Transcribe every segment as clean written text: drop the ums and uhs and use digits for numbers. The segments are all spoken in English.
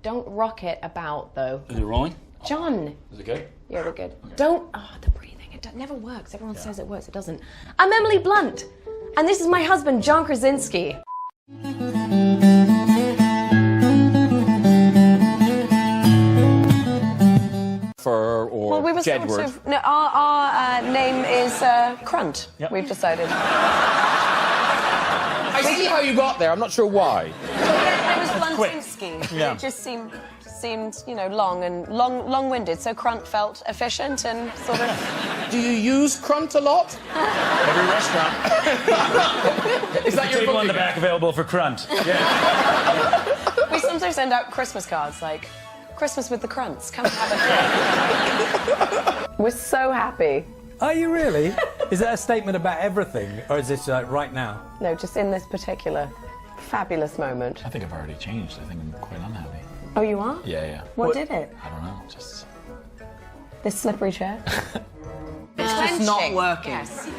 Don't rock it about, though. Is it rolling? John. Is it good? Yeah, we're good. Don't. Oh, the breathing. It never works. Everyone says it works. It doesn't. I'm Emily Blunt, and this is my husband, John Krasinski. Or we were Jedward. sort of, no, our name is Crunt. Yep. We've decided. I see how you got there. I'm not sure why. It was Bluntinsky. Yeah. It just seemed, you know, long-winded. So Crunt felt efficient and sort of. Do you use Crunt a lot? Every restaurant. Is that your table on the back available for Crunt? Yeah. We sometimes send out Christmas cards like, Christmas with the Crunts. Come and have a drink. We're so happy. Are you really? Is that a statement about everything, or is this right now? No, just in this particular fabulous moment. I think I've already changed. I think I'm quite unhappy. Oh, you are? Yeah. What did it? I don't know. Just This slippery chair? It's just not working. Yes. I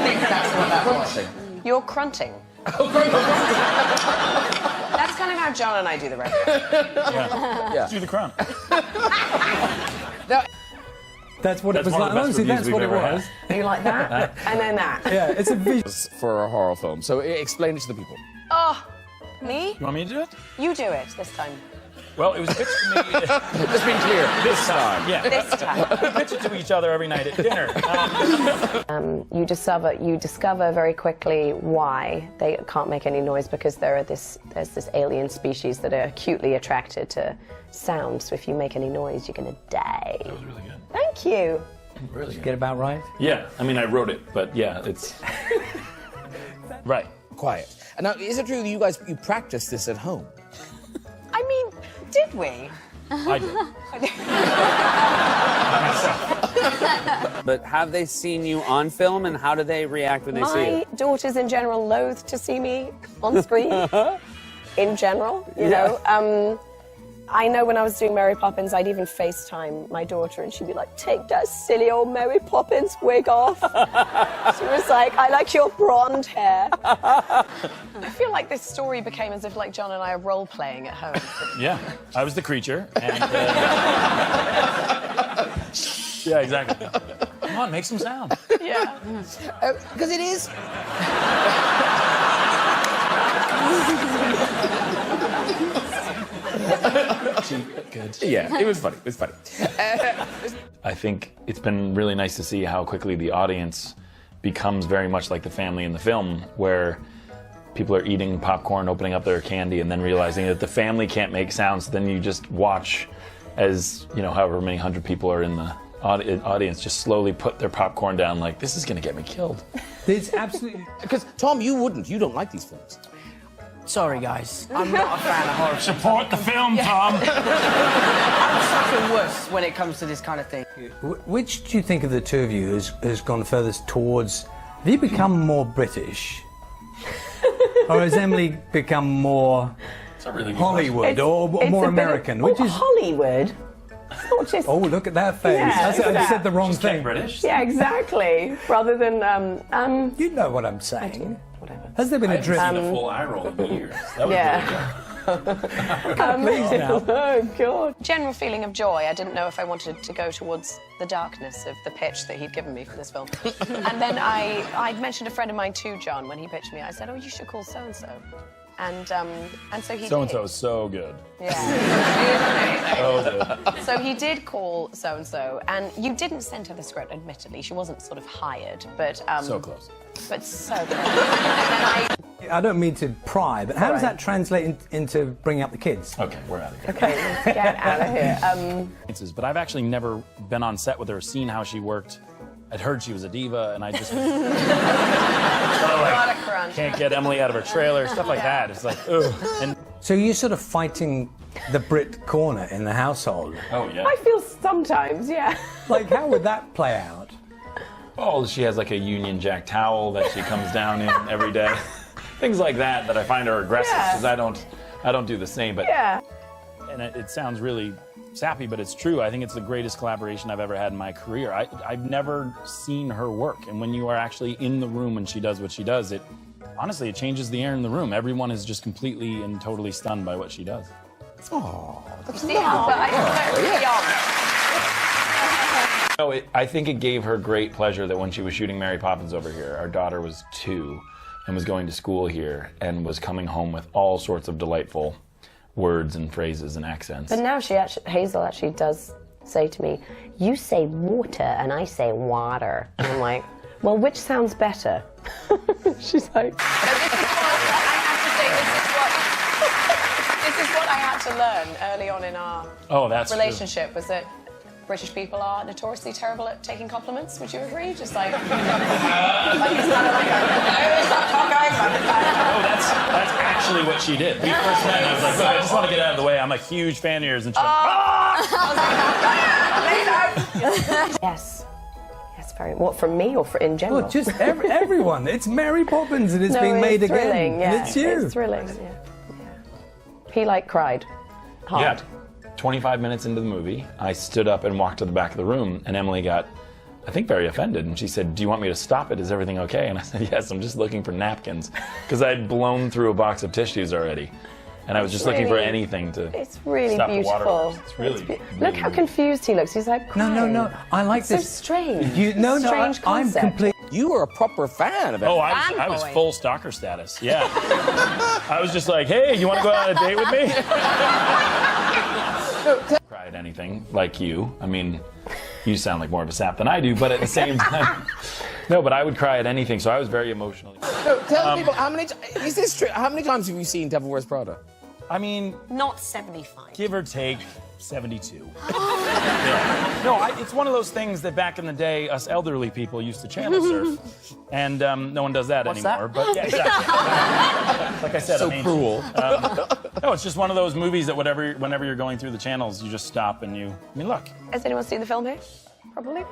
think that's what that was. You're crunting. That's kind of how John and I do the record. yeah. Let's do the Crunt. That's what it was like. Honestly, that's what it was. You like that? And then that. Yeah, it's a visual. For a horror film, so explain it to the people. Oh, me? You want me to do it? You do it this time. Well, it was pitched to me. Just being clear, this time. Yeah. This time. We pitch it to each other every night at dinner. You discover very quickly why they can't make any noise, because there's this alien species that are acutely attracted to sound. So if you make any noise, you're gonna die. That was really good. Thank you. Really good. Get about right? Yeah. I mean, I wrote it, but yeah, it's right. Quiet. And now, is it true that you practice this at home? I mean, did we? I did. But have they seen you on film, and how do they react when they see you? My daughters in general loathe to see me on screen. In general, you know. I know when I was doing Mary Poppins, I'd even FaceTime my daughter, and she'd be like, "Take that silly old Mary Poppins wig off." She was like, "I like your blonde hair." I feel like this story became as if like John and I are role-playing at home. Yeah, I was the creature, and yeah, exactly. Come on, make some sound. Yeah. Because it is. Good. Yeah, it was funny. It was funny. I think it's been really nice to see how quickly the audience becomes very much like the family in the film, where people are eating popcorn, opening up their candy, and then realizing that the family can't make sounds. Then you just watch as, you know, however many hundred people are in the audience just slowly put their popcorn down like, this is going to get me killed. It's absolutely... Because, Tom, you don't like these films. Sorry, guys. I'm not a fan of horror. Support the film, Tom! I'm such a wuss when it comes to this kind of thing. Which do you think of the two of you has gone furthest towards... Have you become more British? Or has Emily become more Really Hollywood or more American? Which is Hollywood. It's not just... Oh, look at that face. Yeah, I said the wrong thing. British? Yeah, exactly. Rather than, You know what I'm saying. Whatever. Has there been a drift? I've seen a full eye roll in years. That was Please now. Oh, God. General feeling of joy. I didn't know if I wanted to go towards the darkness of the pitch that he'd given me for this film. And then I mentioned a friend of mine too, John, when he pitched me. I said, "Oh, you should call so-and-so." And so he So-and-so did. is so good. Yeah. So good. So he did call so-and-so, and you didn't send her the script, admittedly. She wasn't sort of hired, but... So close. But so good. And then I don't mean to pry, but how does that translate into bringing up the kids? Okay, we're out of here. Okay, let's get out of here. But I've actually never been on set with her, seen how she worked. I'd heard she was a diva, and I just can't get Emily out of her trailer, stuff like that. It's like, ugh. And So you're sort of fighting the Brit corner in the household. oh yeah. I feel sometimes, yeah. Like, how would that play out? Oh, she has like a Union Jack towel that she comes down in every day. Things like that I find are aggressive, because I don't do the same. But Yeah. and it sounds really sappy, but it's true. I think it's the greatest collaboration I've ever had in my career. I've never seen her work, and when you are actually in the room and she does what she does, honestly, it changes the air in the room. Everyone is just completely and totally stunned by what she does. Oh, that's See how I No, I think it gave her great pleasure that when she was shooting Mary Poppins over here, our daughter was 2 and was going to school here and was coming home with all sorts of delightful words and phrases and accents. But now Hazel actually does say to me, "You say water and I say water." And I'm like, well, which sounds better? She's like... This is what I had to learn early on in our relationship, was that British people are notoriously terrible at taking compliments. Would you agree? Just like... it's kind of like stop talking. Oh, that's actually what she did. We first met and I was like, look, I just want to get out of the way. I'm a huge fan of yours. And she went, Yes. Yes, very... What, from me or in general? Well, just everyone. It's Mary Poppins and it's being made again. Thrilling, yeah. And it's you. It's thrilling, yeah. He, like, cried hard. yeah. 25 minutes into the movie, I stood up and walked to the back of the room, and Emily got, I think, very offended. And she said, "Do you want me to stop it? Is everything okay?" And I said, "Yes, I'm just looking for napkins," because I had blown through a box of tissues already. And I was just looking for anything to It's really stop the water. beautiful. It's really, Look how confused he looks. He's like, crying. No. I like It's this. so strange. I'm Strange concept. completely... You were a proper fan of it. Oh, I was full stalker status. Yeah. I was just like, "Hey, you want to go on a date with me?" Cry at anything like you. I mean, you sound like more of a sap than I do, but at the same time, no. But I would cry at anything, so I was very emotional. No, tell people is this true? How many times have you seen Devil Wears Prada? I mean, Not 75. give or take 72. Yeah. No, it's one of those things that back in the day, us elderly people used to channel surf, and no one does that anymore. that? But yeah, exactly. Like I said, So I'm ancient. cruel. No, it's just one of those movies that whenever you're going through the channels, you just stop and I mean, look. Has anyone seen the film here? Probably.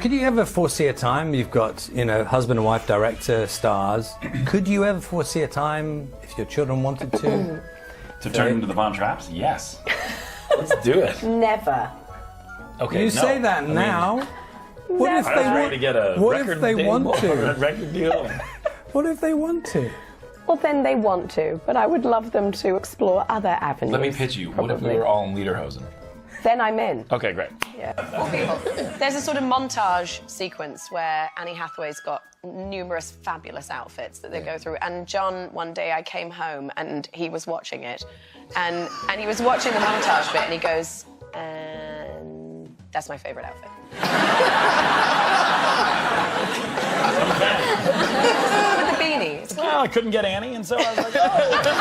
Could you ever foresee a time, you've got, husband and wife, director, stars, could you ever foresee a time, if your children wanted to? To turn into the Von Trapps? Yes. Let's do it. Never. Okay. You say that now. What if I they was ready want to get a What record if they deal want or to? a record deal. What if they want to? Well, then they want to, but I would love them to explore other avenues. Let me pitch you. What if we probably. were all in Lederhosen? Then I'm in. Okay, great. Yeah. There's a sort of montage sequence where Annie Hathaway's got numerous fabulous outfits that they go through. And John, one day I came home and he was watching it. And he was watching the montage bit and he goes, and that's my favorite outfit. With the beanie. It's Well, I couldn't get Annie, and so I was like, oh.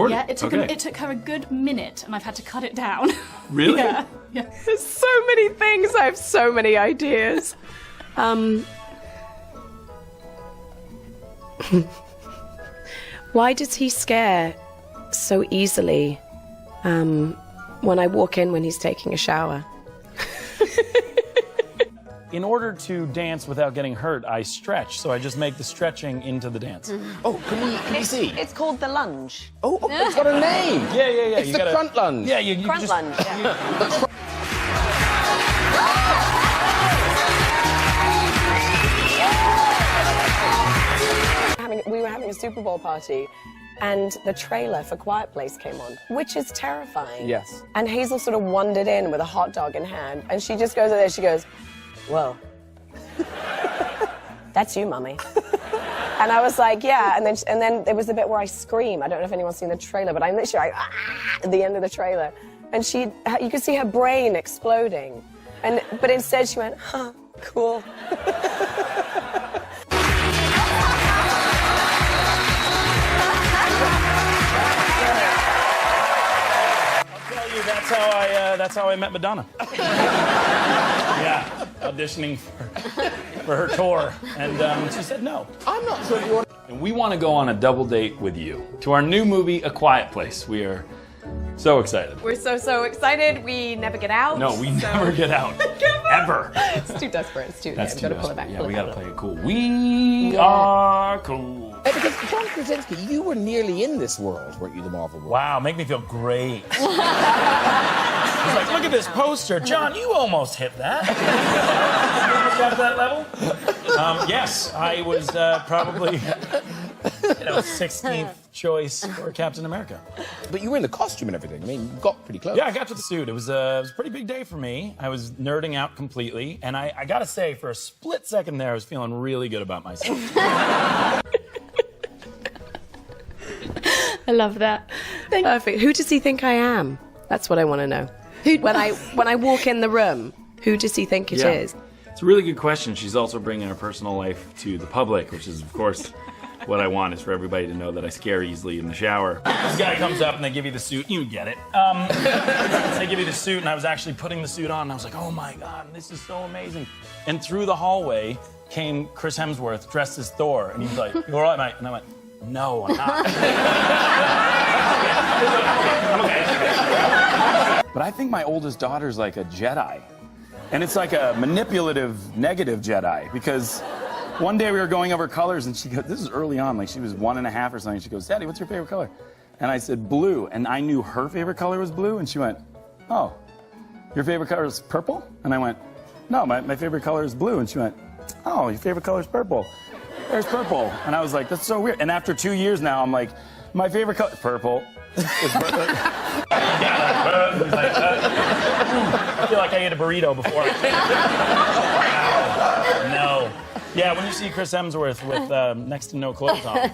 Yeah, it took her a good minute, and I've had to cut it down. Really? Yeah. There's so many things. I have so many ideas. Why does he scare so easily when I walk in when he's taking a shower? In order to dance without getting hurt, I stretch, so I just make the stretching into the dance. Oh, can we see? It's called the lunge. Oh, it's got a name. Yeah. It's the front lunge. Yeah, you Front just... lunge. Yeah. We were having a Super Bowl party, and the trailer for Quiet Place came on, which is terrifying. Yes. And Hazel sort of wandered in with a hot dog in hand, and she just goes in there, she goes, "Whoa. That's you, Mummy." And I was like, yeah. And then there was the bit where I scream. I don't know if anyone's seen the trailer, but I'm literally like, at the end of the trailer. And you could see her brain exploding. But instead she went, "Huh, cool." That's how I met Madonna. Yeah, auditioning for her tour, and she said no. I'm not sure if you want. And we want to go on a double date with you to our new movie, A Quiet Place. We are so excited. We're so excited. We never get out. No, we never get out. Ever. It's too desperate. It's too. That's we too gotta pull it desperate. back. Yeah, we gotta play it cool. We are cool. Because John Krasinski, you were nearly in this world, weren't you, the Marvel world? Wow, make me feel great. It's like, look at this poster. John, you almost hit that. You almost got to that level? Yes, I was probably 16th choice for Captain America. But you were in the costume and everything. I mean, you got pretty close. Yeah, I got to the suit. It was a pretty big day for me. I was nerding out completely. And I got to say, for a split second there, I was feeling really good about myself. I love that. Perfect. Who does he think I am? That's what I want to know. When I walk in the room, who does he think it is? It's a really good question. She's also bringing her personal life to the public, which is, of course, what I want is for everybody to know that I scare easily in the shower. This guy comes up and they give you the suit. You get it. They give you the suit, and I was actually putting the suit on, and I was like, oh my God, this is so amazing. And through the hallway came Chris Hemsworth dressed as Thor, and he was like, you all right, mate? And I went, no, I'm not. I'm okay. But I think my oldest daughter's like a Jedi. And it's like a manipulative, negative Jedi, because one day we were going over colors, and she goes, this is early on, like she was 1.5 or something. She goes, Daddy, what's your favorite color? And I said, blue. And I knew her favorite color was blue, and she went, oh, your favorite color is purple? And I went, no, my favorite color is blue. And she went, oh, your favorite color is purple. There's purple. And I was like, that's so weird. And after 2 years now, I'm like, my favorite color, purple. It's purple. I feel like I ate a burrito before. No. Yeah, when you see Chris Hemsworth with next to no clothes on,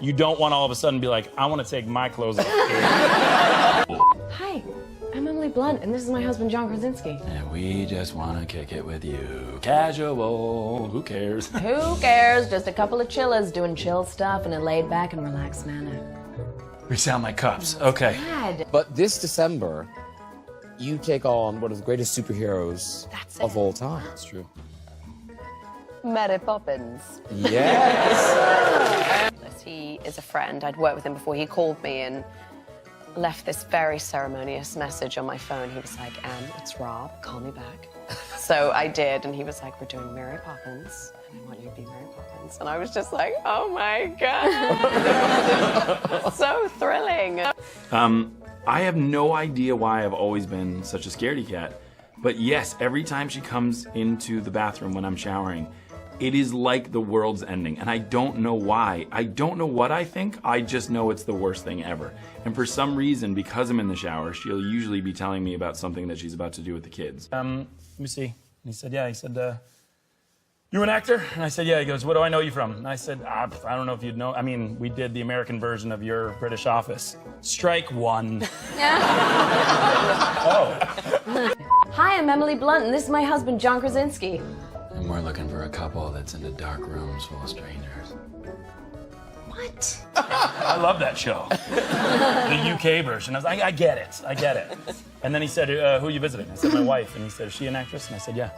you don't want all of a sudden be like, I want to take my clothes off. Hi, I'm Emily Blunt, and this is my husband, John Krasinski. And we just want to kick it with you. Casual. Who cares? Who cares? Just a couple of chillers doing chill stuff in a laid-back and relaxed manner. We sound like cops. Okay. God. But this December, you take on one of the greatest superheroes of all time. That's true. Mary Poppins. Yes. He is a friend. I'd worked with him before. He called me and left this very ceremonious message on my phone. He was like, it's Rob, call me back. So I did, and he was like, we're doing Mary Poppins, and I want you to be Mary Poppins. And I was just like, oh my God. So thrilling. I have no idea why I've always been such a scaredy cat. But yes, every time she comes into the bathroom when I'm showering, it is like the world's ending. And I don't know why. I don't know what I think. I just know it's the worst thing ever. And for some reason, because I'm in the shower, she'll usually be telling me about something that she's about to do with the kids. Let me see. And he said, yeah. He said, you an actor? And I said, yeah. He goes, what do I know you from? And I said, I don't know if you'd know. I mean, we did the American version of your British Office. Strike one. Oh. Hi, I'm Emily Blunt, and this is my husband, John Krasinski. And we're looking for a couple that's into dark rooms full of strangers. What? I love that show. The UK version. I was like, I get it. And then he said, who are you visiting? I said, my wife. And he said, is she an actress? And I said, yeah.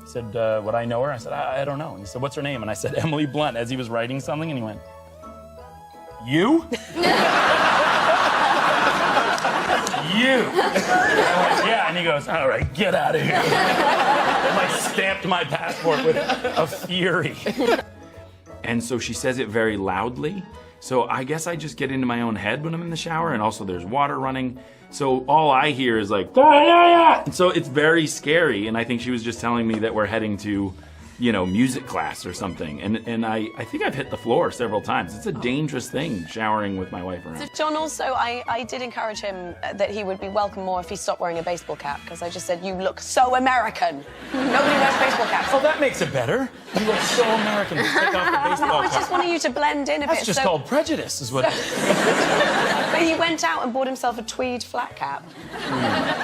He said, would I know her? I said, I don't know. And he said, what's her name? And I said, Emily Blunt, as he was writing something. And he went, you? You. I went, yeah. And he goes, all right, get out of here. And like stamped my passport with a fury. And so she says it very loudly. So I guess I just get into my own head when I'm in the shower, and also there's water running. So all I hear is like, and so it's very scary. And I think she was just telling me that we're heading to, music class or something. And I think I've hit the floor several times. It's a dangerous thing, showering with my wife around. So John, also, I did encourage him that he would be welcome more if he stopped wearing a baseball cap, because I just said, you look so American. Nobody wears baseball caps. Oh, that makes it better. You look so American. Just take off the baseball No, I cap. just wanted you to blend in a bit. That's just called prejudice, is what it is. But he went out and bought himself a tweed flat cap.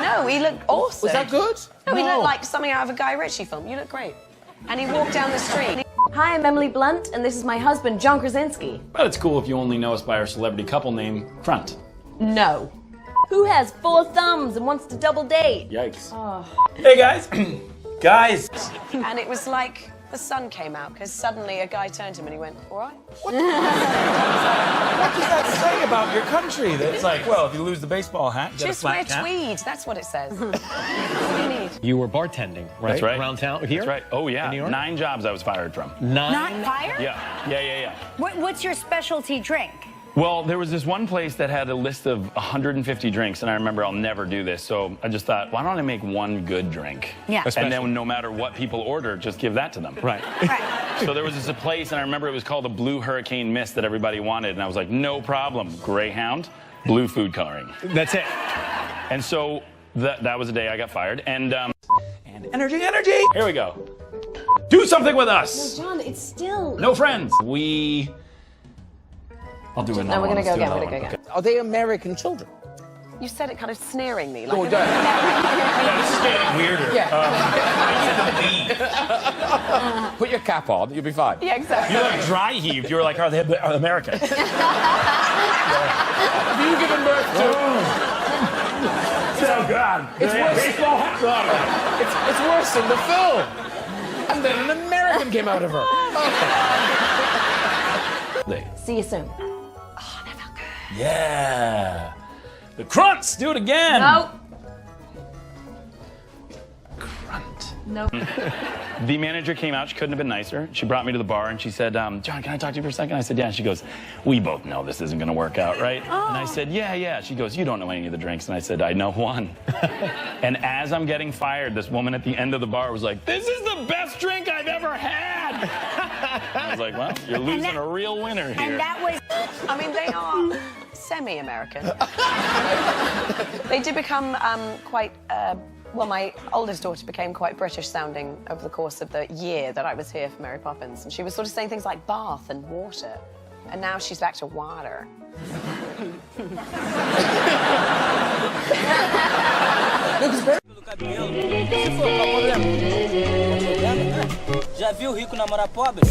No, he looked awesome. Was that good? No, he looked like something out of a Guy Ritchie film. You look great. And he walked down the street. Hi, I'm Emily Blunt, and this is my husband, John Krasinski. But it's cool if you only know us by our celebrity couple name, Front. No. Who has 4 thumbs and wants to double date? Yikes. Hey, guys. Guys. And it was like the sun came out, because suddenly a guy turned to him and he went, all right? What does that say about your country? That's like, well, if you lose the baseball hat, get Just a flat wear cap. tweed. That's what it says. What do you need? You were bartending, right? That's right. Around town here? That's right. Oh, yeah. In New York? 9 jobs I was fired from. 9? Not fire? Yeah. What's your specialty drink? Well, there was this one place that had a list of 150 drinks, and I remember I'll never do this, so I just thought, why don't I make one good drink? Yeah. And then no matter what people order, just give that to them. Right. So there was this place, and I remember it was called a Blue Hurricane Mist that everybody wanted, and I was like, no problem. Greyhound, blue food coloring. That's it. And so that was the day I got fired, and Energy! here we go. Do something with us! John, it's still. No friends. I'll do it. No, we're gonna go again. We're gonna go again. Are they American children? You said it kind of sneeringly, like. Oh, yeah. This is getting weirder. Put your cap on, you'll be fine. Yeah, exactly. You like dry heaved. You were like, are they American? Have you given birth to? Oh, God. It's worse than the film. And then an American came out of her. See you soon. Yeah. The crunts. Do it again. No. Grunt. Nope. The manager came out. She couldn't have been nicer. She brought me to the bar and she said, John, can I talk to you for a second? I said, yeah. And she goes, we both know this isn't going to work out, right? And I said, yeah. She goes, you don't know any of the drinks. And I said, I know one. And as I'm getting fired, this woman at the end of the bar was like, this is the best drink I've ever had. I was like, well, you're losing a real winner here. And that was, I mean, they are semi-American. They did become quite, well, my oldest daughter became quite British sounding over the course of the year that I was here for Mary Poppins. And she was sort of saying things like bath and water. And now she's back to water. Já viu rico namorar pobre?